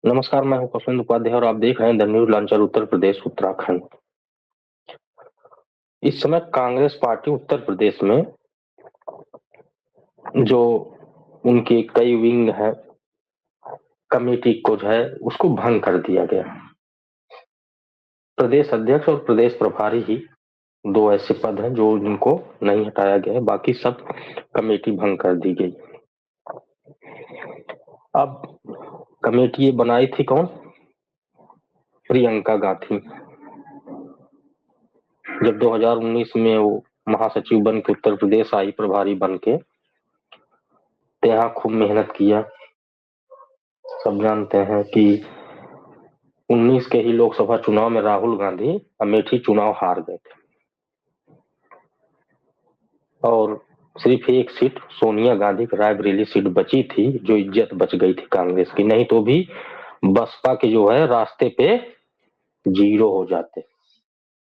नमस्कार, मैं हूं कौशल उपाध्याय और आप देख रहे हैं the news launcher Uttar Pradesh Uttarakhand. इस समय कांग्रेस पार्टी उत्तर प्रदेश में जो उनकी कई विंग है, कमेटी को जो है उसको भंग कर दिया गया। प्रदेश अध्यक्ष और प्रदेश प्रभारी ही दो ऐसे पद हैं जो जिनको नहीं हटाया गया है, बाकी सब कमेटी भंग कर दी गई। अब कमेटी ये बनाई थी कौन? प्रियंका गांधी। जब 2019 में वो महासचिव बन के उत्तर प्रदेश आई, प्रभारी बन के, तो यहाँ खूब मेहनत किया। सब जानते हैं कि 19 के ही लोकसभा चुनाव में राहुल गांधी अमेठी चुनाव हार गए थे और सिर्फ एक सीट सोनिया गांधी की रायबरेली सीट बची थी, जो इज्जत बच गई थी कांग्रेस की। नहीं तो भी बसपा के जो है रास्ते पे जीरो हो जाते,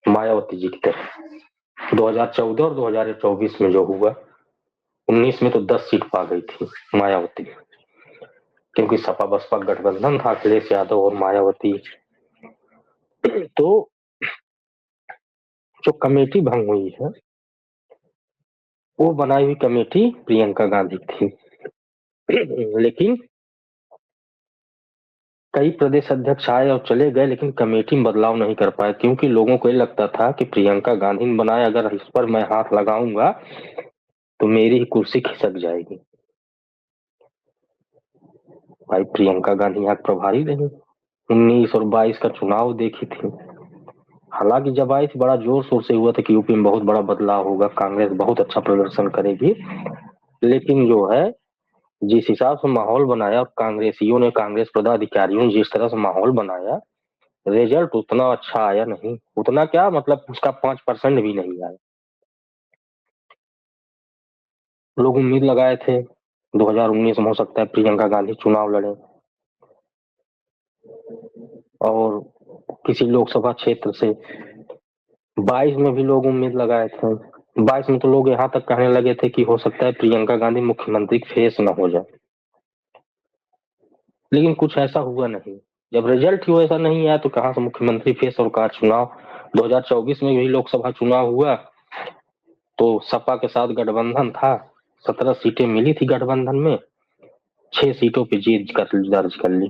मायावती जी की तरह। 2014 और 2024 में जो हुआ, 19 में तो 10 सीट पा गई थी मायावती, क्योंकि सपा बसपा गठबंधन था, अखिलेश यादव और मायावती। तो जो कमेटी भंग हुई है, वो बनाई हुई कमेटी प्रियंका गांधी थी। लेकिन कई प्रदेश अध्यक्ष आए और चले गए, लेकिन कमेटी में बदलाव नहीं कर पाए, क्योंकि लोगों को ये लगता था कि प्रियंका गांधी ने बनाए, अगर इस पर मैं हाथ लगाऊंगा तो मेरी ही कुर्सी खिसक जाएगी। भाई, प्रियंका गांधी यहाँ प्रभारी रही, 19 और 22 का चुनाव देखी थी। हालांकि जब आई थी बड़ा जोर शोर से हुआ था कि यूपी में बहुत बड़ा बदलाव होगा, कांग्रेस बहुत अच्छा प्रदर्शन करेगी। लेकिन जो है, जिस हिसाब से माहौल बनाया और कांग्रेसियों ने, कांग्रेस पदाधिकारियों ने जिस तरह से माहौल बनाया, रिजल्ट उतना अच्छा आया नहीं। उतना क्या, मतलब उसका 5% भी नहीं आया। लोग उम्मीद लगाए थे 2019 में हो सकता है प्रियंका गांधी चुनाव लड़े, और किसी लोकसभा क्षेत्र से। 22 में भी लोग उम्मीद लगाए थे। 22 में तो लोग यहाँ तक कहने लगे थे कि हो सकता है प्रियंका गांधी मुख्यमंत्री फेस न हो जाए। लेकिन कुछ ऐसा हुआ नहीं। जब रिजल्ट ही ऐसा नहीं आया तो कहां से मुख्यमंत्री फेस और कहा चुनाव। 2024 में भी लोकसभा चुनाव हुआ तो सपा के साथ गठबंधन था, 17 सीटें मिली थी गठबंधन में, 6 सीटों पे जीत कर दर्ज कर ली।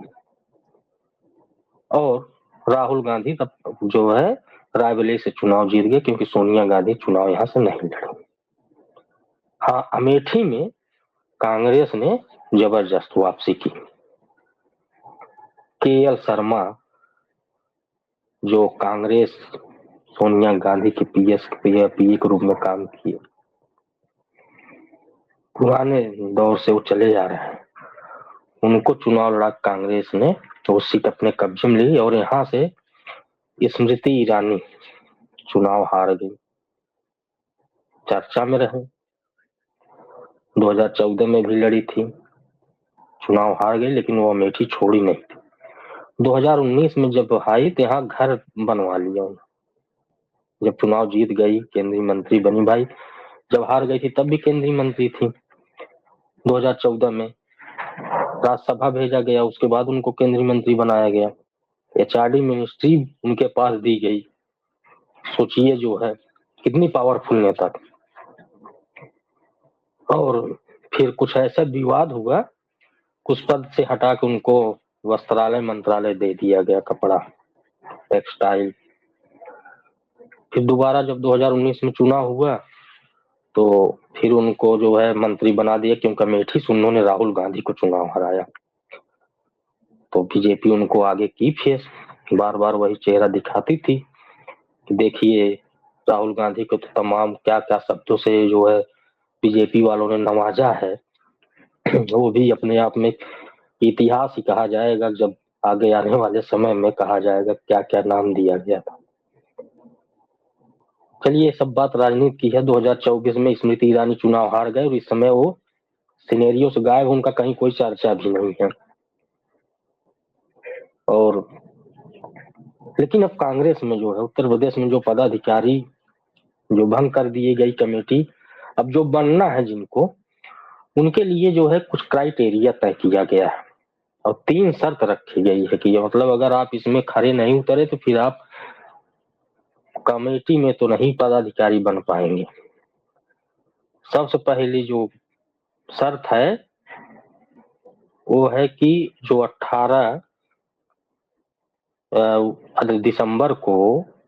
और राहुल गांधी तब जो है रायबरेली से चुनाव जीत गए, क्योंकि सोनिया गांधी चुनाव यहां से नहीं लड़ी। हाँ, अमेठी में कांग्रेस ने जबरदस्त वापसी की। केएल शर्मा, जो कांग्रेस सोनिया गांधी के पीए के रूप में काम किए, पुराने दौर से वो चले जा रहे हैं, उनको चुनाव लड़ा कांग्रेस ने, तो वो सीट अपने कब्जे में ली। और यहाँ से स्मृति ईरानी चुनाव हार गई, चर्चा में रहे। 2014 में भी लड़ी थी, चुनाव हार गई, लेकिन वो अमेठी छोड़ी नहीं। 2019 में जब आई तो यहाँ घर बनवा लिया। जब चुनाव जीत गई, केंद्रीय मंत्री बनी। भाई, जब हार गई थी तब भी केंद्रीय मंत्री थी। 2014 में राज्यसभा भेजा गया, उसके बाद उनको केंद्रीय मंत्री बनाया गया। एचआरडी मिनिस्ट्री उनके पास दी गई। सोचिए जो है कितनी पावरफुल नेता थी। और फिर कुछ ऐसा विवाद हुआ, कुछ पद से हटा के उनको वस्त्रालय मंत्रालय दे दिया गया, कपड़ा टेक्सटाइल। फिर दोबारा जब 2019 में चुनाव हुआ तो फिर उनको जो है मंत्री बना दिया, क्योंकि अमेठी से उन्होंने राहुल गांधी को चुनाव हराया। तो बीजेपी उनको आगे की फेस, बार बार वही चेहरा दिखाती थी कि देखिए राहुल गांधी को तो तमाम क्या क्या शब्दों से जो है बीजेपी वालों ने नवाजा है। वो भी अपने आप में इतिहास ही कहा जाएगा, जब आगे आने वाले समय में कहा जाएगा क्या क्या नाम दिया गया था। चलिए, सब बात राजनीति की है। 2024 में स्मृति ईरानी चुनाव हार गए और इस समय वो सिनेरियो से गायब, उनका कहीं कोई चर्चा भी नहीं है। और लेकिन अब कांग्रेस में जो है उत्तर प्रदेश में जो पदाधिकारी जो भंग कर दिए गई कमेटी, अब जो बनना है जिनको, उनके लिए जो है कुछ क्राइटेरिया तय किया गया है। और 3 शर्त रखी गई है कि मतलब अगर आप इसमें खरे नहीं उतरे तो फिर आप कमेटी में तो नहीं पदाधिकारी बन पाएंगे। सबसे पहली जो शर्त है वो है कि जो 18 दिसंबर को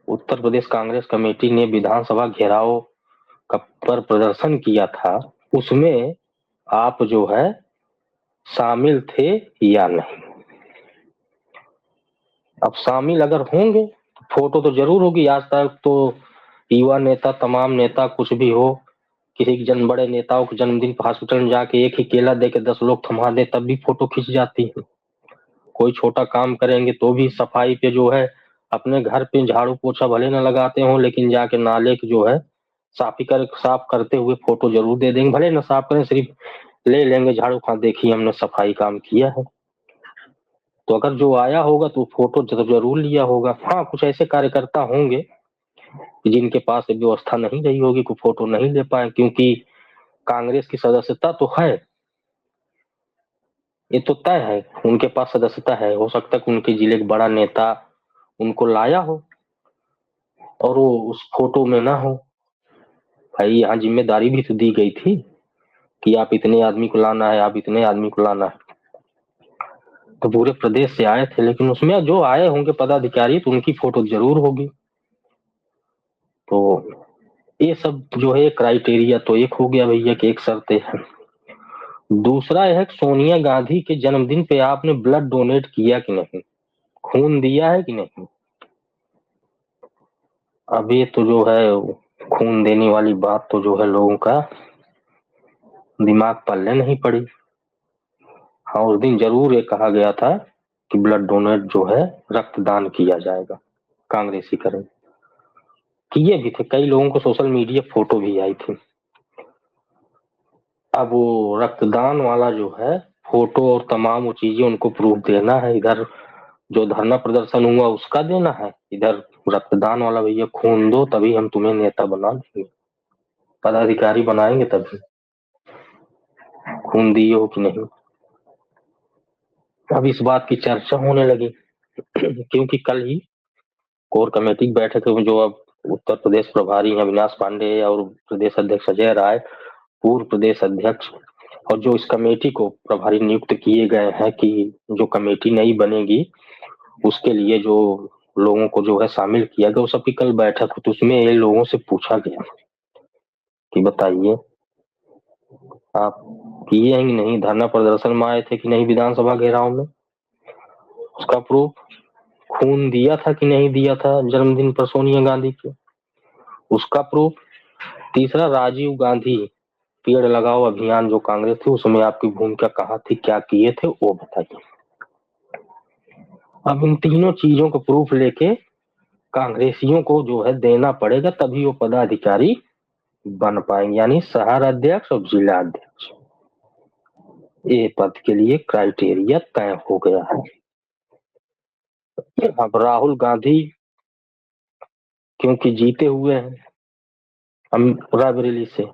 उत्तर प्रदेश कांग्रेस कमेटी ने विधानसभा घेराव पर प्रदर्शन किया था, उसमें आप जो है शामिल थे या नहीं। अब शामिल अगर होंगे फोटो तो जरूर होगी। आज तक तो युवा नेता, तमाम नेता कुछ भी हो, किसी जन बड़े नेताओं के जन्मदिन पर हॉस्पिटल में जाके एक ही केला दे के 10 लोग थमा दे तब भी फोटो खींच जाती है। कोई छोटा काम करेंगे तो भी सफाई पे जो है अपने घर पे झाड़ू पोछा भले न लगाते हो लेकिन जाके नाले की जो है साफ करते हुए फोटो जरूर दे देंगे। भले न साफ करें, सिर्फ ले लेंगे झाड़ू, हाँ देखिए हमने सफाई काम किया है। तो अगर जो आया होगा तो फोटो जरूर लिया होगा। हाँ, कुछ ऐसे कार्यकर्ता होंगे जिनके पास व्यवस्था नहीं रही होगी, को फोटो नहीं ले पाए, क्योंकि कांग्रेस की सदस्यता तो है, ये तो तय है उनके पास सदस्यता है। हो सकता है कि उनके जिले के बड़ा नेता उनको लाया हो और वो उस फोटो में ना हो। भाई यहाँ जिम्मेदारी भी तो दी गई थी कि आप इतने आदमी को लाना है, आप इतने आदमी को लाना है। तो पूरे प्रदेश से आए थे, लेकिन उसमें जो आए होंगे पदाधिकारी तो उनकी फोटो जरूर होगी। तो ये सब जो है क्राइटेरिया तो एक हो गया भैया कि एक शर्त है। दूसरा है सोनिया गांधी के जन्मदिन पे आपने ब्लड डोनेट किया कि नहीं, खून दिया है कि नहीं। अब ये तो जो है खून देने वाली बात तो जो है लोगों का दिमाग पल्ले नहीं पड़ी। हाँ, उस दिन जरूर ये कहा गया था कि ब्लड डोनेट जो है रक्तदान किया जाएगा, कांग्रेसी करें, किए भी थे। कई लोगों को सोशल मीडिया फोटो भी आई थी। अब वो रक्तदान वाला जो है फोटो और तमाम वो चीजें उनको प्रूफ देना है। इधर जो धरना प्रदर्शन हुआ उसका देना है, इधर रक्तदान वाला भैया खून दो तभी हम तुम्हें नेता बना देंगे, पदाधिकारी बनाएंगे तभी। खून दिए हो कि नहीं। अब इस बात की चर्चा होने लगी क्योंकि कल ही कोर कमेटी की बैठक में जो अब उत्तर प्रदेश प्रभारी हैं अविनाश पांडे और प्रदेश अध्यक्ष अजय राय, पूर्व प्रदेश अध्यक्ष, और जो इस कमेटी को प्रभारी नियुक्त किए गए हैं कि जो कमेटी नई बनेगी उसके लिए जो लोगों को जो है शामिल किया गया, वो सबकी कल बैठक हुई। तो उसमें ये लोगों से पूछा गया कि बताइए आप किए हैं कि नहीं, धरना प्रदर्शन में आए थे कि नहीं, विधानसभा घेराव में, उसका प्रूफ, खून दिया था कि नहीं दिया था जन्मदिन पर सोनिया गांधी के, उसका प्रूफ। तीसरा, राजीव गांधी पेड़ लगाओ अभियान जो कांग्रेस थी उसमें आपकी भूमिका कहाँ थी, क्या किए थे, वो बताइए। अब इन तीनों चीजों को प्रूफ लेके कांग्रेसियों को जो है देना पड़ेगा तभी वो पदाधिकारी बन पाएंगे, यानी शहर अध्यक्ष और जिला अध्यक्ष, ये पद के लिए क्राइटेरिया तय हो गया है। अब राहुल गांधी क्योंकि जीते हुए हैं हम रायबरेली से,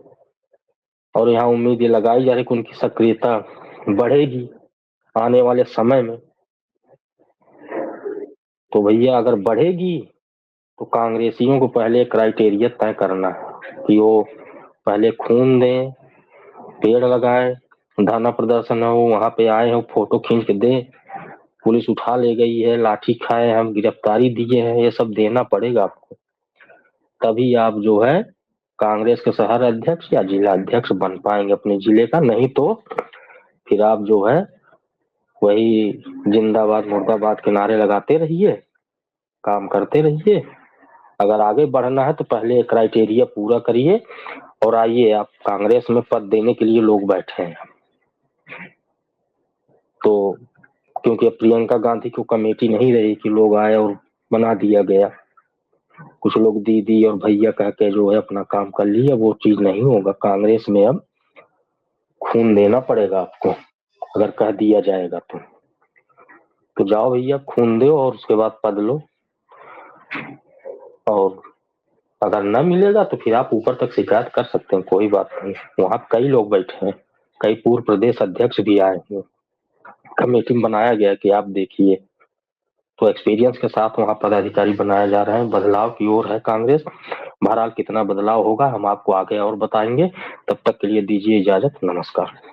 और यहाँ उम्मीद ये लगाई जा रही कि उनकी सक्रियता बढ़ेगी आने वाले समय में। तो भैया अगर बढ़ेगी तो कांग्रेसियों को पहले क्राइटेरिया तय करना है कि वो पहले खून दें, पेड़ लगाए, धरना प्रदर्शन हो वहां पे आए हो, फोटो खींच के दे, पुलिस उठा ले गई है, लाठी खाए, हम गिरफ्तारी दिए हैं, ये सब देना पड़ेगा आपको, तभी आप जो है कांग्रेस के शहर अध्यक्ष या जिला अध्यक्ष बन पाएंगे अपने जिले का। नहीं तो फिर आप जो है वही जिंदाबाद मुर्दाबाद के नारे लगाते रहिए, काम करते रहिए। अगर आगे बढ़ना है तो पहले क्राइटेरिया पूरा करिए और आइए, आप कांग्रेस में पद देने के लिए लोग बैठे हैं। तो क्योंकि अब प्रियंका गांधी को कमेटी नहीं रही कि लोग आए और बना दिया गया, कुछ लोग दीदी और भैया कह के जो है अपना काम कर लिया, वो चीज नहीं होगा। कांग्रेस में अब खून देना पड़ेगा आपको अगर कह दिया जाएगा तो जाओ भैया खून दो और उसके बाद पद लो। और अगर न मिलेगा तो फिर आप ऊपर तक शिकायत कर सकते हैं, कोई बात नहीं। वहां कई लोग बैठे हैं, कई पूर्व प्रदेश अध्यक्ष भी आए हैं, कमेटी में बनाया गया कि आप देखिए, तो एक्सपीरियंस के साथ वहां पदाधिकारी बनाया जा रहे हैं। बदलाव की ओर है कांग्रेस। बहरहाल कितना बदलाव होगा हम आपको आगे और बताएंगे। तब तक के लिए दीजिए इजाजत, नमस्कार।